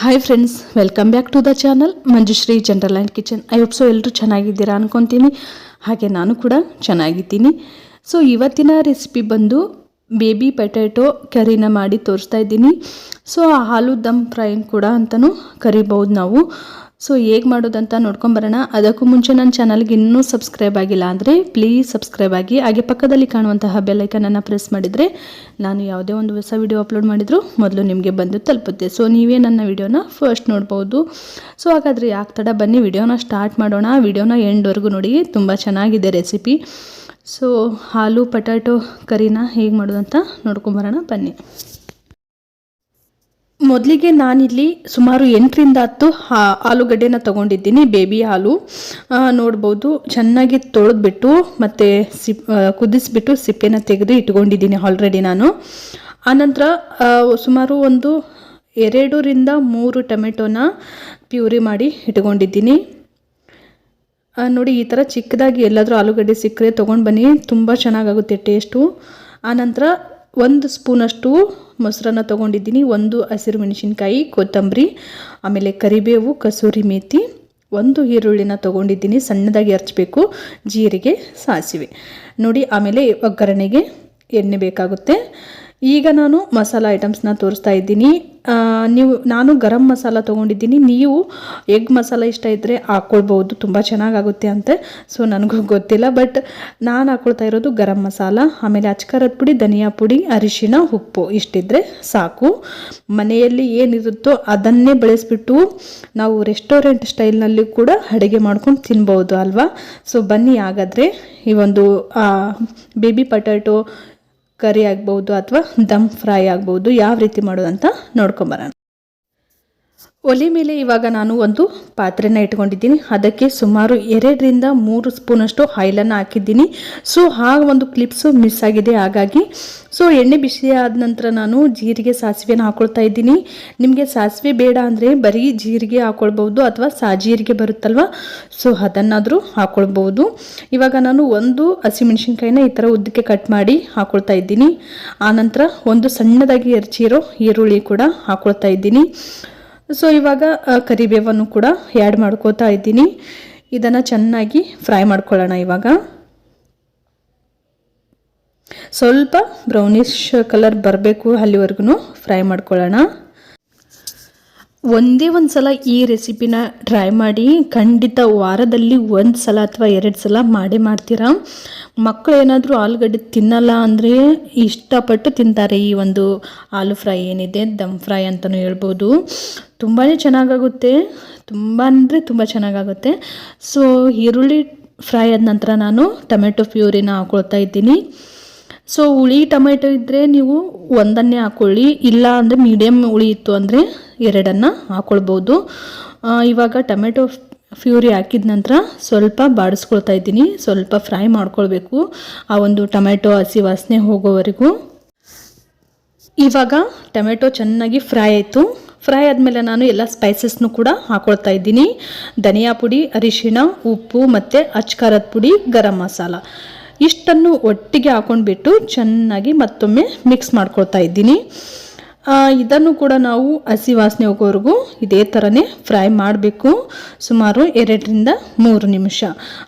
Hi friends, welcome back to the channel Manjushree general and kitchen. I hope so ಎಲ್ಲರೂ ಚೆನ್ನಾಗಿದ್ದೀರಾ ಅನ್ಕೊತೀನಿ. ಹಾಗೆ ನಾನು ಕೂಡ ಚೆನ್ನಾಗಿದ್ದೀನಿ. ಸೊ ಇವತ್ತಿನ ರೆಸಿಪಿ ಬಂದು ಬೇಬಿ ಪೊಟ್ಯಾಟೊ ಕರಿನ ಮಾಡಿ ತೋರಿಸ್ತಾ ಇದ್ದೀನಿ. ಸೊ ಆಲೂ ದಮ್ ಫ್ರೈ ಕೂಡ ಅಂತಲೂ ಕರಿಬೋದು ನಾವು. ಸೊ ಹೇಗೆ ಮಾಡೋದಂತ ನೋಡ್ಕೊಂಬರೋಣ. ಅದಕ್ಕೂ ಮುಂಚೆ ನನ್ನ ಚಾನಲ್ಗೆ ಇನ್ನೂ ಸಬ್ಸ್ಕ್ರೈಬ್ ಆಗಿಲ್ಲ ಅಂದರೆ ಪ್ಲೀಸ್ ಸಬ್ಸ್ಕ್ರೈಬ್ ಆಗಿ. ಹಾಗೆ ಪಕ್ಕದಲ್ಲಿ ಕಾಣುವಂತಹ ಬೆಲ್ಲೈಕನನ್ನು ಪ್ರೆಸ್ ಮಾಡಿದರೆ ನಾನು ಯಾವುದೇ ಒಂದು ಹೊಸ ವಿಡಿಯೋ ಅಪ್ಲೋಡ್ ಮಾಡಿದರೂ ಮೊದಲು ನಿಮಗೆ ಬಂದು ತಲುಪುತ್ತೆ. ಸೊ ನೀವೇ ನನ್ನ ವಿಡಿಯೋನ ಫಸ್ಟ್ ನೋಡ್ಬೋದು. ಸೊ ಹಾಗಾದರೆ ಯಾಕೆ ತಡ, ಬನ್ನಿ ವಿಡಿಯೋನ ಸ್ಟಾರ್ಟ್ ಮಾಡೋಣ. ವಿಡಿಯೋನ ಎಂಡ್ವರೆಗೂ ನೋಡಿ, ತುಂಬ ಚೆನ್ನಾಗಿದೆ ರೆಸಿಪಿ. ಸೊ ಆಲೂ ಪೊಟ್ಯಾಟೊ ಕರಿನ ಹೇಗೆ ಮಾಡೋದಂತ ನೋಡ್ಕೊಂಬರೋಣ ಬನ್ನಿ. ಮೊದಲಿಗೆ ನಾನಿಲ್ಲಿ ಸುಮಾರು 8ರಿಂದ 10 ಆಲೂಗಡ್ಡೆನ ತೊಗೊಂಡಿದ್ದೀನಿ. ಬೇಬಿ ಆಲೂ ನೋಡ್ಬೋದು. ಚೆನ್ನಾಗಿ ತೊಳೆದ್ಬಿಟ್ಟು ಮತ್ತು ಕುದಿಸ್ಬಿಟ್ಟು ಸಿಪ್ಪೆನ ತೆಗೆದು ಇಟ್ಕೊಂಡಿದ್ದೀನಿ ಆಲ್ರೆಡಿ ನಾನು. ಆನಂತರ ಸುಮಾರು ಒಂದು 2ರಿಂದ 3 ಟೊಮೆಟೊನ ಪ್ಯೂರಿ ಮಾಡಿ ಇಟ್ಕೊಂಡಿದ್ದೀನಿ. ನೋಡಿ, ಈ ಥರ ಚಿಕ್ಕದಾಗಿ ಎಲ್ಲಾದರೂ ಆಲೂಗಡ್ಡೆ ಸಿಕ್ಕರೆ ತೊಗೊಂಡು ಬನ್ನಿ, ತುಂಬ ಚೆನ್ನಾಗಾಗುತ್ತೆ ಟೇಸ್ಟು. ಆನಂತರ 1 ಸ್ಪೂನಷ್ಟು ಮೊಸರನ್ನ ತೊಗೊಂಡಿದ್ದೀನಿ, 1 ಹಸಿರು ಮೆಣಸಿನ್ಕಾಯಿ, ಕೊತ್ತಂಬರಿ, ಆಮೇಲೆ ಕರಿಬೇವು, ಕಸೂರಿ ಮೇಥಿ, 1 ಈರುಳ್ಳಿನ ತೊಗೊಂಡಿದ್ದೀನಿ, ಸಣ್ಣದಾಗಿ ಹೆಚ್ಚಬೇಕು, ಜೀರಿಗೆ, ಸಾಸಿವೆ ನೋಡಿ. ಆಮೇಲೆ ಒಗ್ಗರಣೆಗೆ ಎಣ್ಣೆ ಬೇಕಾಗುತ್ತೆ. ಈಗ ನಾನು ಮಸಾಲ ಐಟಮ್ಸ್ನ ತೋರಿಸ್ತಾ ಇದ್ದೀನಿ. ನಾನು ಗರಂ ಮಸಾಲ ತೊಗೊಂಡಿದ್ದೀನಿ. ನೀವು ಎಗ್ ಮಸಾಲ ಇಷ್ಟ ಇದ್ದರೆ ಹಾಕ್ಕೊಳ್ಬೋದು, ತುಂಬ ಚೆನ್ನಾಗಾಗುತ್ತೆ ಅಂತೆ. ಸೊ ನನಗೂ ಗೊತ್ತಿಲ್ಲ, ಬಟ್ ನಾನು ಹಾಕ್ಕೊಳ್ತಾ ಇರೋದು ಗರಂ ಮಸಾಲ. ಆಮೇಲೆ ಅಚ್ಕಾರದ ಪುಡಿ, ಧನಿಯಾ ಪುಡಿ, ಅರಿಶಿಣ, ಉಪ್ಪು ಇಷ್ಟಿದ್ರೆ ಸಾಕು. ಮನೆಯಲ್ಲಿ ಏನಿರುತ್ತೋ ಅದನ್ನೇ ಬಳಸಿಬಿಟ್ಟು ನಾವು ರೆಸ್ಟೋರೆಂಟ್ ಸ್ಟೈಲ್ನಲ್ಲಿ ಕೂಡ ಅಡುಗೆ ಮಾಡ್ಕೊಂಡು ತಿನ್ಬೋದು ಅಲ್ವಾ. ಸೊ ಬನ್ನಿ, ಹಾಗಾದರೆ ಈ ಒಂದು ಬೇಬಿ ಪೊಟ್ಯಾಟೊ ಕರಿ ಆಗ್ಬೋದು ಅಥವಾ ದಮ್ ಫ್ರೈ ಆಗ್ಬೋದು, ಯಾವ ರೀತಿ ಮಾಡೋದಂತ ನೋಡ್ಕೊಂಬರೋಣ. ಒಲೆ ಮೇಲೆ ಇವಾಗ ನಾನು ಒಂದು ಪಾತ್ರೆನ ಇಟ್ಕೊಂಡಿದ್ದೀನಿ. ಅದಕ್ಕೆ ಸುಮಾರು 2ರಿಂದ 3 ಸ್ಪೂನಷ್ಟು ಆಯಿಲನ್ನು ಹಾಕಿದ್ದೀನಿ. ಸೊ ಒಂದು ಕ್ಲಿಪ್ಸು ಮಿಸ್ ಆಗಿದೆ, ಹಾಗಾಗಿ. ಸೊ ಎಣ್ಣೆ ಬಿಸಿ ಆದ ನಂತರ ನಾನು ಜೀರಿಗೆ, ಸಾಸಿವೆನ ಹಾಕ್ಕೊಳ್ತಾ ಇದ್ದೀನಿ. ನಿಮಗೆ ಸಾಸಿವೆ ಬೇಡ ಅಂದರೆ ಬರೀ ಜೀರಿಗೆ ಹಾಕ್ಕೊಳ್ಬೋದು, ಅಥವಾ ಸಾಜೀರಿಗೆ ಬರುತ್ತಲ್ವ, ಸೊ ಅದನ್ನಾದರೂ ಹಾಕ್ಕೊಳ್ಬೋದು. ಇವಾಗ ನಾನು 1 ಹಸಿಮೆಣಸಿನ್ಕಾಯಿನ ಈ ಥರ ಉದ್ದಕ್ಕೆ ಕಟ್ ಮಾಡಿ ಹಾಕ್ಕೊಳ್ತಾ ಇದ್ದೀನಿ. ಆನಂತರ 1 ಸಣ್ಣದಾಗಿ ಹೆಚ್ಚಿರೋ ಈರುಳ್ಳಿ ಕೂಡ ಹಾಕ್ಕೊಳ್ತಾ ಇದ್ದೀನಿ. ಸೊ ಇವಾಗ ಕರಿಬೇವನ್ನು ಕೂಡ ಆ್ಯಡ್ ಮಾಡ್ಕೋತಾ ಇದ್ದೀನಿ. ಇದನ್ನು ಚೆನ್ನಾಗಿ ಫ್ರೈ ಮಾಡ್ಕೊಳ್ಳೋಣ. ಇವಾಗ ಸ್ವಲ್ಪ ಬ್ರೌನಿಶ್ ಕಲರ್ ಬರಬೇಕು, ಅಲ್ಲಿವರೆಗೂ ಫ್ರೈ ಮಾಡ್ಕೊಳ್ಳೋಣ. ಒಂದೇ ಒಂದು ಸಲ ಈ ರೆಸಿಪಿನ ಟ್ರೈ ಮಾಡಿ, ಖಂಡಿತ ವಾರದಲ್ಲಿ 1 ಸಲ ಅಥವಾ 2 ಸಲ ಮಾಡ್ತೀರಾ. ಮಕ್ಕಳು ಏನಾದರೂ ಆಲೂಗಡ್ಡೆ ತಿನ್ನಲ್ಲ ಅಂದರೆ ಇಷ್ಟಪಟ್ಟು ತಿಂತಾರೆ. ಈ ಒಂದು ಆಲೂ ಫ್ರೈ ಏನಿದೆ, ದಮ್ ಫ್ರೈ ಅಂತಲೂ ಹೇಳ್ಬೋದು. ತುಂಬಾ ಚೆನ್ನಾಗಾಗುತ್ತೆ, ತುಂಬ ಅಂದರೆ ತುಂಬ ಚೆನ್ನಾಗಾಗುತ್ತೆ. ಸೊ ಈರುಳ್ಳಿ ಫ್ರೈ ಆದ ನಂತರ ನಾನು ಟೊಮೆಟೊ ಪ್ಯೂರಿನ ಹಾಕ್ಕೊಳ್ತಾ ಇದ್ದೀನಿ. ಸೊ ಹುಳಿ ಟೊಮೆಟೊ ಇದ್ದರೆ ನೀವು 1 ಹಾಕ್ಕೊಳ್ಳಿ, ಇಲ್ಲ ಅಂದರೆ ಮೀಡಿಯಮ್ ಹುಳಿ ಇತ್ತು ಅಂದರೆ 2 ಹಾಕ್ಕೊಳ್ಬೋದು. ಇವಾಗ ಟೊಮೆಟೊ ಪ್ಯೂರಿ ಹಾಕಿದ ನಂತರ ಸ್ವಲ್ಪ ಬಾಡಿಸ್ಕೊಳ್ತಾ ಇದ್ದೀನಿ. ಸ್ವಲ್ಪ ಫ್ರೈ ಮಾಡ್ಕೊಳ್ಬೇಕು, ಆ ಒಂದು ಟೊಮೆಟೊ ಹಸಿ ವಾಸನೆ ಹೋಗೋವರೆಗೂ. ಇವಾಗ ಟೊಮೆಟೊ ಚೆನ್ನಾಗಿ ಫ್ರೈ ಆಯಿತು. ಫ್ರೈ ಆದಮೇಲೆ ನಾನು ಎಲ್ಲ ಸ್ಪೈಸಸ್ನು ಕೂಡ ಹಾಕ್ಕೊಳ್ತಾ ಇದ್ದೀನಿ. ಧನಿಯಾ ಪುಡಿ, ಅರಿಶಿಣ, ಉಪ್ಪು ಮತ್ತು ಅಚ್ಕಾರದ ಪುಡಿ, ಗರಂ ಮಸಾಲ ಇಷ್ಟನ್ನು ಒಟ್ಟಿಗೆ ಹಾಕ್ಕೊಂಡ್ಬಿಟ್ಟು ಚೆನ್ನಾಗಿ ಮತ್ತೊಮ್ಮೆ ಮಿಕ್ಸ್ ಮಾಡ್ಕೊಳ್ತಾ ಇದ್ದೀನಿ. ಇದನ್ನು ಕೂಡ ನಾವು ಹಸಿ ವಾಸನೆ ಹೋಗೋವರೆಗೂ ಇದೇ ಥರನೇ ಫ್ರೈ ಮಾಡಬೇಕು, ಸುಮಾರು 2ರಿಂದ 3 ನಿಮಿಷ.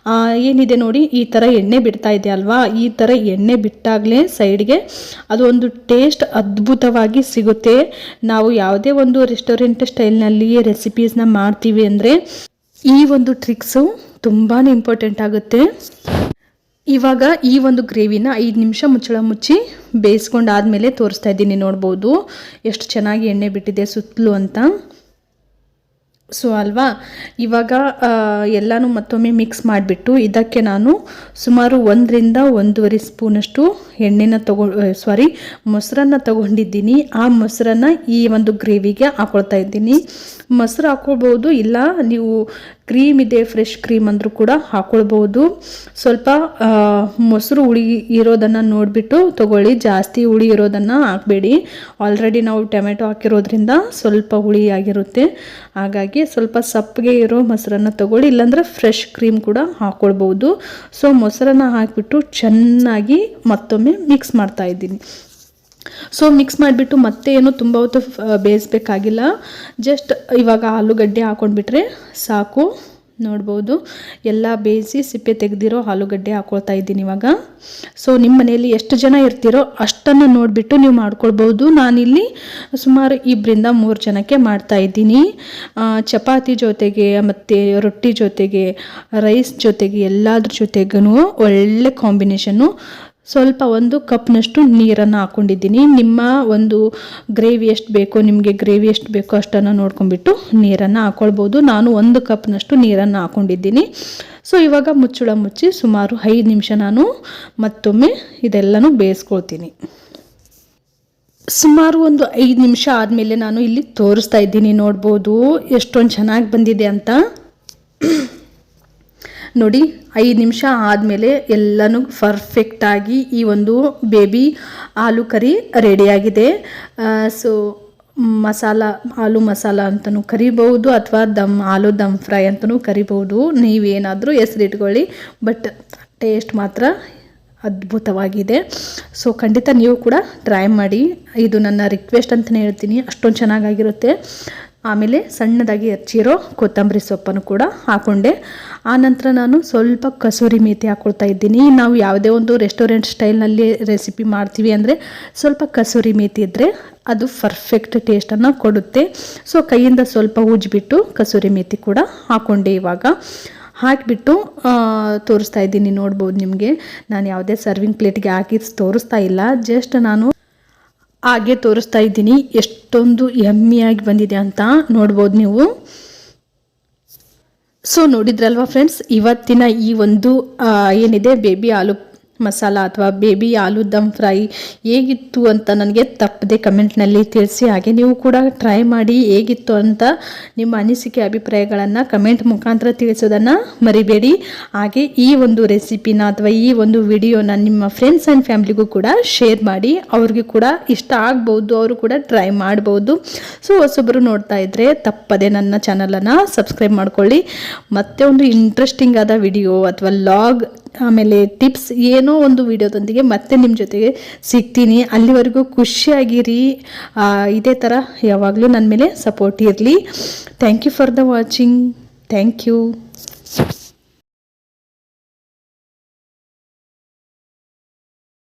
ಏನಿದೆ ನೋಡಿ, ಈ ಥರ ಎಣ್ಣೆ ಬಿಡ್ತಾ ಇದೆ ಅಲ್ವಾ, ಈ ಥರ ಎಣ್ಣೆ ಬಿಟ್ಟಾಗಲೇ ಸೈಡ್ಗೆ ಅದು ಒಂದು ಟೇಸ್ಟ್ ಅದ್ಭುತವಾಗಿ ಸಿಗುತ್ತೆ. ನಾವು ಯಾವುದೇ ಒಂದು ರೆಸ್ಟೋರೆಂಟ್ ಸ್ಟೈಲ್ನಲ್ಲಿ ರೆಸಿಪೀಸ್ನ ಮಾಡ್ತೀವಿ ಅಂದರೆ ಈ ಒಂದು ಟ್ರಿಕ್ಸು ತುಂಬಾ ಇಂಪಾರ್ಟೆಂಟ್ ಆಗುತ್ತೆ. ಇವಾಗ ಈ ಒಂದು ಗ್ರೇವಿನ 5 ನಿಮಿಷ ಮುಚ್ಚಳ ಮುಚ್ಚಿ ಬೇಯಿಸ್ಕೊಂಡಾದ್ಮೇಲೆ ತೋರಿಸ್ತಾ ಇದ್ದೀನಿ. ನೋಡ್ಬೋದು ಎಷ್ಟು ಚೆನ್ನಾಗಿ ಎಣ್ಣೆ ಬಿಟ್ಟಿದೆ ಸುತ್ತಲೂ ಅಂತ. ಸೊ ಅಲ್ವಾ, ಇವಾಗ ಎಲ್ಲನೂ ಮತ್ತೊಮ್ಮೆ ಮಿಕ್ಸ್ ಮಾಡಿಬಿಟ್ಟು ಇದಕ್ಕೆ ನಾನು ಸುಮಾರು 1ರಿಂದ 1.5 ಸ್ಪೂನಷ್ಟು ಮೊಸರನ್ನು ತಗೊಂಡಿದ್ದೀನಿ. ಆ ಮೊಸರನ್ನು ಈ ಒಂದು ಗ್ರೇವಿಗೆ ಹಾಕ್ಕೊಳ್ತಾ ಇದ್ದೀನಿ. ಮೊಸರು ಹಾಕ್ಕೊಳ್ಬೋದು, ಇಲ್ಲ ನೀವು ಕ್ರೀಮ್ ಇದೆ, ಫ್ರೆಶ್ ಕ್ರೀಮ್ ಅಂದರೂ ಕೂಡ ಹಾಕ್ಕೊಳ್ಬೋದು. ಸ್ವಲ್ಪ ಮೊಸರು ಹುಳಿ ಇರೋದನ್ನು ನೋಡಿಬಿಟ್ಟು ತೊಗೊಳ್ಳಿ, ಜಾಸ್ತಿ ಹುಳಿ ಇರೋದನ್ನು ಹಾಕಬೇಡಿ. ಆಲ್ರೆಡಿ ನಾವು ಟೊಮೆಟೊ ಹಾಕಿರೋದ್ರಿಂದ ಸ್ವಲ್ಪ ಹುಳಿ ಆಗಿರುತ್ತೆ, ಹಾಗಾಗಿ ಸ್ವಲ್ಪ ಸಪ್ಪಗೆ ಇರೋ ಮೊಸರನ್ನು ತೊಗೊಳ್ಳಿ, ಇಲ್ಲಾಂದರೆ ಫ್ರೆಶ್ ಕ್ರೀಮ್ ಕೂಡ ಹಾಕ್ಕೊಳ್ಬೋದು. ಸೊ ಮೊಸರನ್ನು ಹಾಕಿಬಿಟ್ಟು ಚೆನ್ನಾಗಿ ಮತ್ತೊಮ್ಮೆ ಮಿಕ್ಸ್ ಮಾಡ್ತಾ ಇದ್ದೀನಿ. ಸೊ ಮಿಕ್ಸ್ ಮಾಡಿಬಿಟ್ಟು ಮತ್ತೆ ಏನು ತುಂಬ ಹೊತ್ತು ಬೇಯಿಸ್ಬೇಕಾಗಿಲ್ಲ. ಜಸ್ಟ್ ಇವಾಗ ಆಲೂಗಡ್ಡೆ ಹಾಕ್ಕೊಂಡ್ಬಿಟ್ರೆ ಸಾಕು. ನೋಡ್ಬೋದು ಎಲ್ಲ ಬೇಯಿಸಿ ಸಿಪ್ಪೆ ತೆಗೆದಿರೋ ಆಲೂಗಡ್ಡೆ ಹಾಕ್ಕೊಳ್ತಾ ಇದ್ದೀನಿ ಇವಾಗ. ಸೊ ನಿಮ್ಮ ಮನೆಯಲ್ಲಿ ಎಷ್ಟು ಜನ ಇರ್ತೀರೋ ಅಷ್ಟನ್ನು ನೋಡಿಬಿಟ್ಟು ನೀವು ಮಾಡ್ಕೊಳ್ಬೋದು. ನಾನಿಲ್ಲಿ ಸುಮಾರು 2-3 ಜನಕ್ಕೆ ಮಾಡ್ತಾ ಇದ್ದೀನಿ. ಚಪಾತಿ ಜೊತೆಗೆ ಮತ್ತು ರೊಟ್ಟಿ ಜೊತೆಗೆ, ರೈಸ್ ಜೊತೆಗೆ, ಎಲ್ಲದ್ರ ಜೊತೆಗೂ ಒಳ್ಳೆ ಕಾಂಬಿನೇಷನ್ನು. ಸ್ವಲ್ಪ 1 ಕಪ್ನಷ್ಟು ನೀರನ್ನು ಹಾಕ್ಕೊಂಡಿದ್ದೀನಿ. ನಿಮ್ಮ ಒಂದು ಗ್ರೇವಿ ಎಷ್ಟು ಬೇಕೋ, ನಿಮಗೆ ಗ್ರೇವಿ ಎಷ್ಟು ಬೇಕೋ ಅಷ್ಟನ್ನು ನೋಡ್ಕೊಂಡ್ಬಿಟ್ಟು ನೀರನ್ನು ಹಾಕ್ಕೊಳ್ಬೋದು. ನಾನು 1 ಕಪ್ನಷ್ಟು ನೀರನ್ನು ಹಾಕ್ಕೊಂಡಿದ್ದೀನಿ. ಸೊ ಇವಾಗ ಮುಚ್ಚಳ ಮುಚ್ಚಿ ಸುಮಾರು 5 ನಿಮಿಷ ನಾನು ಮತ್ತೊಮ್ಮೆ ಇದೆಲ್ಲನೂ ಬೇಯಿಸ್ಕೊಳ್ತೀನಿ. ಸುಮಾರು ಒಂದು 5 ನಿಮಿಷ ಆದಮೇಲೆ ನಾನು ಇಲ್ಲಿ ತೋರಿಸ್ತಾ ಇದ್ದೀನಿ. ನೋಡ್ಬೋದು ಎಷ್ಟೊಂದು ಚೆನ್ನಾಗಿ ಬಂದಿದೆ ಅಂತ. ನೋಡಿ 5 ನಿಮಿಷ ಆದಮೇಲೆ ಎಲ್ಲನೂ ಪರ್ಫೆಕ್ಟಾಗಿ ಈ ಒಂದು ಬೇಬಿ ಆಲೂ ಕರಿ ರೆಡಿಯಾಗಿದೆ. ಸೊ ಆಲೂ ಮಸಾಲ ಅಂತಲೂ ಕರಿಬಹುದು, ಅಥವಾ ಆಲೂ ದಮ್ ಫ್ರೈ ಅಂತಲೂ ಕರಿಬಹುದು. ನೀವೇನಾದರೂ ಹೆಸರಿಟ್ಕೊಳ್ಳಿ, ಬಟ್ ಟೇಸ್ಟ್ ಮಾತ್ರ ಅದ್ಭುತವಾಗಿದೆ. ಸೊ ಖಂಡಿತ ನೀವು ಕೂಡ ಟ್ರೈ ಮಾಡಿ. ಇದು ನನ್ನ ರಿಕ್ವೆಸ್ಟ್ ಅಂತಲೇ ಹೇಳ್ತೀನಿ, ಅಷ್ಟೊಂದು ಚೆನ್ನಾಗಿರುತ್ತೆ. ಆಮೇಲೆ ಸಣ್ಣದಾಗಿ ಹೆಚ್ಚಿರೋ ಕೊತ್ತಂಬರಿ ಸೊಪ್ಪನ್ನು ಕೂಡ ಹಾಕ್ಕೊಂಡೆ. ಆನಂತರ ನಾನು ಸ್ವಲ್ಪ ಕಸೂರಿ ಮೇಥಿ ಹಾಕ್ಕೊಳ್ತಾ ಇದ್ದೀನಿ. ನಾವು ಯಾವುದೇ ಒಂದು ರೆಸ್ಟೋರೆಂಟ್ ಸ್ಟೈಲ್ನಲ್ಲಿ ರೆಸಿಪಿ ಮಾಡ್ತೀವಿ ಅಂದರೆ ಸ್ವಲ್ಪ ಕಸೂರಿ ಮೇಥಿ ಇದ್ದರೆ ಅದು ಪರ್ಫೆಕ್ಟ್ ಟೇಸ್ಟನ್ನು ಕೊಡುತ್ತೆ. ಸೊ ಕೈಯಿಂದ ಸ್ವಲ್ಪ ಉಜ್ಜಿಬಿಟ್ಟು ಕಸೂರಿ ಮೇಥಿ ಕೂಡ ಹಾಕ್ಕೊಂಡೆ. ಇವಾಗ ಹಾಕಿಬಿಟ್ಟು ತೋರಿಸ್ತಾ ಇದ್ದೀನಿ. ನೋಡ್ಬೋದು ನಿಮಗೆ ನಾನು ಯಾವುದೇ ಸರ್ವಿಂಗ್ ಪ್ಲೇಟ್ಗೆ ಹಾಕಿ ತೋರಿಸ್ತಾ ಇಲ್ಲ, ಜಸ್ಟ್ ನಾನು ಹಾಗೆ ತೋರಿಸ್ತಾ ಇದ್ದೀನಿ. ಎಷ್ಟೊಂದು ಯಮ್ಮಿಯಾಗಿ ಬಂದಿದೆ ಅಂತ ನೋಡ್ಬೋದು ನೀವು. ಸೊ ನೋಡಿದ್ರಲ್ವಾ ಫ್ರೆಂಡ್ಸ್, ಇವತ್ತಿನ ಈ ಒಂದು ಏನಿದೆ ಬೇಬಿ ಆಲೂ ಮಸಾಲ ಅಥವಾ ಬೇಬಿ ಆಲೂ ದಮ್ ಫ್ರೈ ಹೇಗಿತ್ತು ಅಂತ ನನಗೆ ತಪ್ಪದೆ ಕಮೆಂಟ್ನಲ್ಲಿ ತಿಳಿಸಿ. ಹಾಗೆ ನೀವು ಕೂಡ ಟ್ರೈ ಮಾಡಿ ಹೇಗಿತ್ತು ಅಂತ ನಿಮ್ಮ ಅನಿಸಿಕೆ ಅಭಿಪ್ರಾಯಗಳನ್ನು ಕಮೆಂಟ್ ಮುಖಾಂತರ ತಿಳಿಸೋದನ್ನು ಮರಿಬೇಡಿ. ಹಾಗೆ ಈ ಒಂದು ರೆಸಿಪಿನ ಅಥವಾ ಈ ಒಂದು ವಿಡಿಯೋನ ನಿಮ್ಮ ಫ್ರೆಂಡ್ಸ್ ಆ್ಯಂಡ್ ಫ್ಯಾಮಿಲಿಗೂ ಕೂಡ ಶೇರ್ ಮಾಡಿ. ಅವ್ರಿಗೂ ಕೂಡ ಇಷ್ಟ ಆಗ್ಬೋದು, ಅವರು ಕೂಡ ಟ್ರೈ ಮಾಡ್ಬೋದು. ಸೊ ಹೊಸೊಬ್ಬರು ನೋಡ್ತಾ ಇದ್ದರೆ ತಪ್ಪದೆ ನನ್ನ ಚಾನಲನ್ನು ಸಬ್ಸ್ಕ್ರೈಬ್ ಮಾಡ್ಕೊಳ್ಳಿ. ಮತ್ತೆ ಒಂದು ಇಂಟ್ರೆಸ್ಟಿಂಗ್ ಆದ ವಿಡಿಯೋ ಅಥವಾ ಲಾಗ್ ಆಮೇಲೆ ಟಿಪ್ಸ್ ಏನೋ ಒಂದು ವಿಡಿಯೋದೊಂದಿಗೆ ಮತ್ತೆ ನಿಮ್ಮ ಜೊತೆಗೆ ಸಿಗ್ತೀನಿ. ಅಲ್ಲಿವರೆಗೂ ಖುಷಿಯಾಗಿರಿ. ಇದೇ ಥರ ಯಾವಾಗಲೂ ನನ್ನ ಮೇಲೆ ಸಪೋರ್ಟ್ ಇರಲಿ. Thank you for the watching. Thank you.